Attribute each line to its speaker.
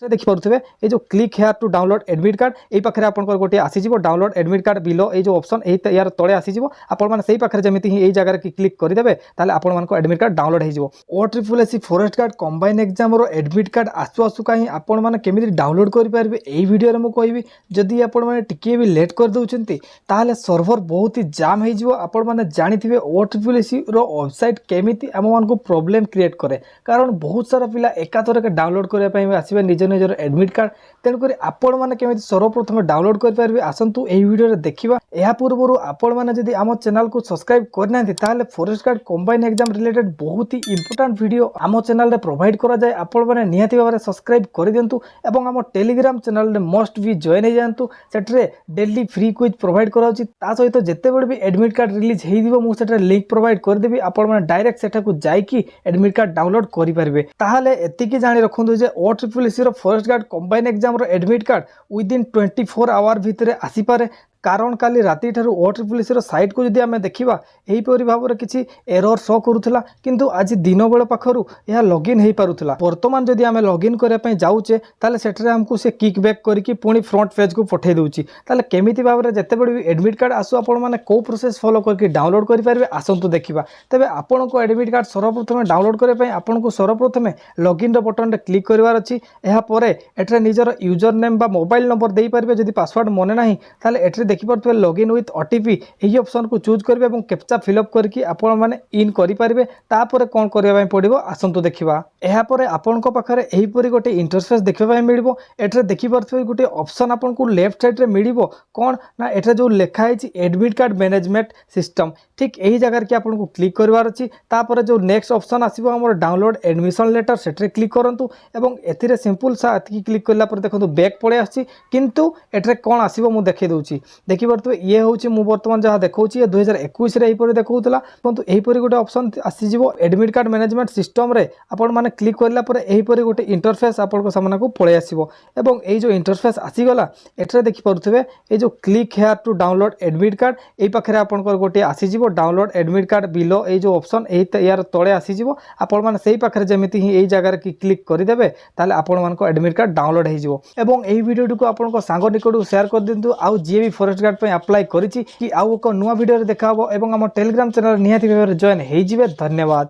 Speaker 1: देखिपे ये जो click here to download admit card ये पाखे आपंकर गोटे आसीज डाउनलोड एडमिट कार्ड बिलो ये जो ऑप्शन यार तले आसीज आपने पाखे जमी ही जगह की क्लिक करदे ताले आपण एडमिट कार्ड डाउनलोड हो OSSC forest guard combine exam admit card आसु आसु कहीं आपण मैंने केमी डाउनलोड करेंगे यही वीडियो मुझे कहबी जदि आपण मैंने टिके भी लेट कर दौरान ताहले सर्भर बहुत ही जाम हो मैंने जानी OSSC वेबसाइट केमी आम को प्रोब्लेम क्रिएट करे कारण बहुत सारा पिला एकाथरके डाउनलोड करने आसवे निज निजर एडमिट कार्ड तेणुक आपण मैंने केमी सर्वप्रथम डाउनलोड करेंगे आसतु यही वीडियो देखा यह पूर्व आपण मैंने जदि आम चैनल को सब्सक्राइब करना ताहले forest guard combine exam related बहुत ही इंपोर्टेंट वीडियो आम चैनल रे प्रोवाइड करा जाए आपण मैंने निहाती भाव में सब्सक्राइब कर दिंतु एवं आम टेलीग्राम चैनल मस्ट भी जॉइन हो जातु सेठरे डेली फ्री क्विज प्रोवाइड कराउछि ता सहित जेतेबेले भी एडमिट कार्ड रिलीज हेइदिबो मु सेठरे लिंक प्रोवाइड कर देबी आपण मैंने डायरेक्ट सेठाकू जाइकी एडमिट कार्ड डाउनलोड करि परिबे ताहले एतिकी जानि रखंतु जे OSSC रो फॉरेस्ट गार्ड कंबाइन एग्जाम रो एडमिट कार्ड विदिन 24 आवर भितरे आसी पारे कारण काली राति ठारू OSSC साइट को जदि आम देखा यहीपरि भाव में किसी एरर शो करूला किंतु आज दिन बेल पाखु यह लॉगिन हो पारुला वर्तमान जदि आम लॉगिन करने जाऊे ताले सेठरे हमको से किक बैक करके पुणी फ्रंट पेज को पठे दूची ताले केमिति भाव में जितेबाला भी एडमिट कार्ड आसू आपण मैंने कौ प्रोसेस फॉलो करके डाउनलोड करेंगे आसतु देखा तेज आपण को एडमिट कार्ड सर्वप्रथम डाउनलोड करने आपन को सर्वप्रथम लॉगिन बटन क्लिक करार अच्छी यापर एठरे निजर यूजर नेम बा मोबाइल नंबर दे पारे जदि पासवर्ड मने ना ताले एठरे देखिपे लॉगिन विथ OTP यही ऑप्शन को चूज करेंगे और कैप्चा फिलअप करके आपण मैंने इन करेंगे तापर कौन करने पड़ो आसतु देखा यापर आपण पाखे यहीपरि गोटे इंटरफेस देखा मिलो एठरे देखिपे गोटे ऑप्शन आपन को लेफ्ट साइड रे मिलो कौन ना एठरे जो लिखाई एडमिट कार्ड मैनेजमेंट सिस्टम ठीक यही जगह कि आपको क्लिक करार अच्छी तापर जो नेक्स्ट ऑप्शन आसो आम डाउनलोड एडमिशन लेटर सेठरे क्लिक करूँ और ए सिंपल सा क्लिक कलापर देखो बैक पड़े आसी किंतु एठरे कौन आसो मुझे देखी दूसरी देखिपे ये हूँ मुझे बर्तमान जहाँ देखा 2021 देखा परंतु यहीपरि गोटे ऑप्शन आसीज एडमिट कार्ड मैनेजमेंट सिस्टम रे आपण मैंने क्लिक करापर यहीपरि गोटे इंटरफेस आपण सामना को पलि आसो और ये जो इंटरफेस आसीगला एठरे देखिपे ये जो click here to download admit card ये पाखे आपंकर गोटे आसीज डाउनलोड एडमिट कार्ड बिलो ये जो ऑप्शन यार तले आसीज आपण मैंने से पाखे जमी ही यही जगह की क्लिक करदे ताले आपण एडमिट कार्ड डाउनलोड हो वीडियो को आपण सांग निकट शेयर कर दिंतु आउ जी भी फॉरेस्ट गार्ड पे अप्लाई करी कि आउ एक नुआ वीडियो देखा और आम टेलीग्राम चैनल निहाती भाव में जॉइन हो। धन्यवाद।